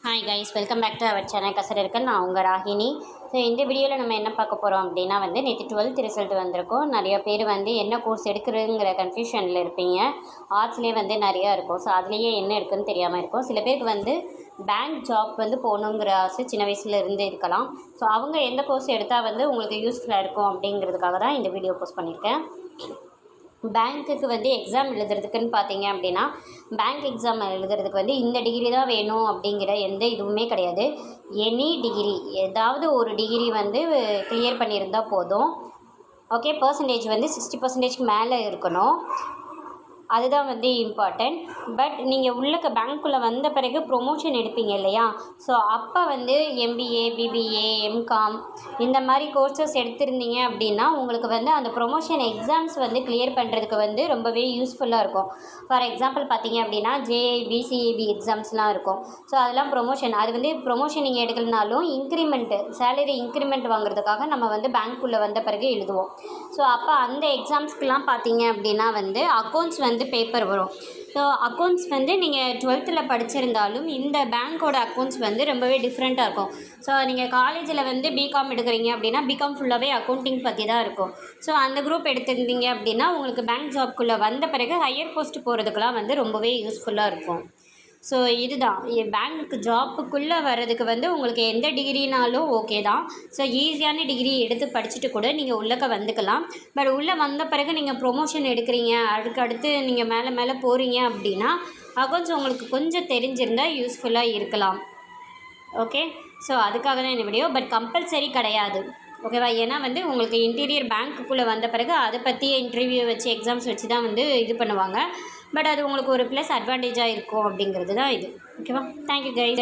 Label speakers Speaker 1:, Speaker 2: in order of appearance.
Speaker 1: Hi guys, welcome back to our channel கசரர்கள். நான் உங்கள் ராகினி. ஸோ இந்த வீடியோவில் நம்ம என்ன பார்க்க போகிறோம் அப்படின்னா நேற்று 12th ரிசல்ட் வந்திருக்கும். நிறைய பேர் என்ன கோர்ஸ் எடுக்கிறதுங்கிற கன்ஃபியூஷனில் இருப்பீங்க. ஆர்ட்ஸ்லேயே நிறையா இருக்கும். ஸோ அதுலேயே என்ன இருக்குதுன்னு தெரியாமல் இருக்கும். சில பேருக்கு பேங்க் ஜாப் போகணுங்கிற ஆசை சின்ன வயசில் இருந்து இருக்கலாம். ஸோ அவங்க எந்த கோர்ஸ் எடுத்தால் உங்களுக்கு யூஸ்ஃபுல்லாக இருக்கும் அப்படிங்கிறதுக்காக தான் இந்த வீடியோ போஸ்ட் பண்ணியிருக்கேன். பேங்க்குக்கு எக்ஸாம் எழுதுறதுக்குன்னு பார்த்தீங்க அப்படின்னா, பேங்க் எக்ஸாம் எழுதுறதுக்கு இந்த டிகிரி தான் வேணும் அப்படிங்கிற எந்த இதுவுமே கிடையாது. எனி டிகிரி, ஏதாவது ஒரு டிகிரி கிளியர் பண்ணியிருந்தால் போதும். ஓகே, பர்சன்டேஜ் 60% மேலே இருக்கணும். அதுதான் இம்பார்ட்டண்ட். பட் நீங்கள் உள்ளக்க பேங்க்குள்ளே வந்த பிறகு ப்ரொமோஷன் எடுப்பீங்க இல்லையா? ஸோ அப்போ எம்பிஏ, பிபிஏ, எம்காம் இந்த மாதிரி கோர்சஸ் எடுத்திருந்தீங்க அப்படின்னா உங்களுக்கு அந்த ப்ரொமோஷன் எக்ஸாம்ஸ் கிளியர் பண்ணுறதுக்கு ரொம்பவே யூஸ்ஃபுல்லாக இருக்கும். ஃபார் எக்ஸாம்பிள் பார்த்தீங்க அப்படின்னா ஜேஐபி, சிஏபி எக்ஸாம்ஸ்லாம் இருக்கும். ஸோ அதெல்லாம் ப்ரொமோஷன். அது ப்ரொமோஷன் நீங்கள் எடுக்கலனாலும் இன்க்ரிமெண்ட்டு, சேலரி இன்க்ரிமெண்ட் வாங்குறதுக்காக நம்ம பேங்க்குள்ளே வந்த பிறகு எழுதுவோம். ஸோ அப்போ அந்த எக்ஸாம்ஸ்க்கெலாம் பார்த்தீங்க அப்படின்னா அக்கௌண்ட்ஸ் பேப்பர் வரும். ஸோ அக்கௌண்ட்ஸ் நீங்கள் 12th படிச்சிருந்தாலும் இந்த பேங்க்கோட அக்கௌண்ட்ஸ் ரொம்பவே டிஃப்ரெண்ட்டாக இருக்கும். ஸோ நீங்கள் காலேஜில் பிகாம் எடுக்கிறீங்க அப்படின்னா பிகாம் ஃபுல்லாகவே அக்கௌண்டிங் பற்றி தான் இருக்கும். ஸோ அந்த குரூப் எடுத்திருந்தீங்க அப்படின்னா உங்களுக்கு பேங்க் ஜாப்குள்ளே வந்த பிறகு ஹையர் போஸ்ட் போகிறதுக்கெலாம் ரொம்பவே யூஸ்ஃபுல்லாக இருக்கும். ஸோ இதுதான் பேங்க் ஜாப்புக்குள்ளே வர்றதுக்கு உங்களுக்கு எந்த டிகிரினாலும் ஓகே தான். ஸோ ஈஸியான டிகிரி எடுத்து படிச்சுட்டு கூட நீங்கள் உள்ளக்க வந்துக்கலாம். பட் உள்ளே வந்த பிறகு நீங்கள் ப்ரொமோஷன் எடுக்கிறீங்க, அடுத்து நீங்கள் மேலே போகிறீங்க அப்படின்னா அக்கௌண்ட்ஸ் உங்களுக்கு கொஞ்சம் தெரிஞ்சிருந்தால் யூஸ்ஃபுல்லாக இருக்கலாம். ஓகே, ஸோ அதுக்காக தான் இந்த வீடியோ. பட் கம்பல்சரி கிடையாது, ஓகேவா? ஏன்னா உங்களுக்கு இன்டீரியர் பேங்க்குள்ளே வந்த பிறகு அதை பற்றி இன்டர்வியூ வச்சு எக்ஸாம்ஸ் வச்சு தான் இது பண்ணுவாங்க. பட் அது உங்களுக்கு ஒரு ப்ளஸ் அட்வான்டேஜாக இருக்கும் அப்படிங்கிறது தான் இது. ஓகேவா? Thank you guys.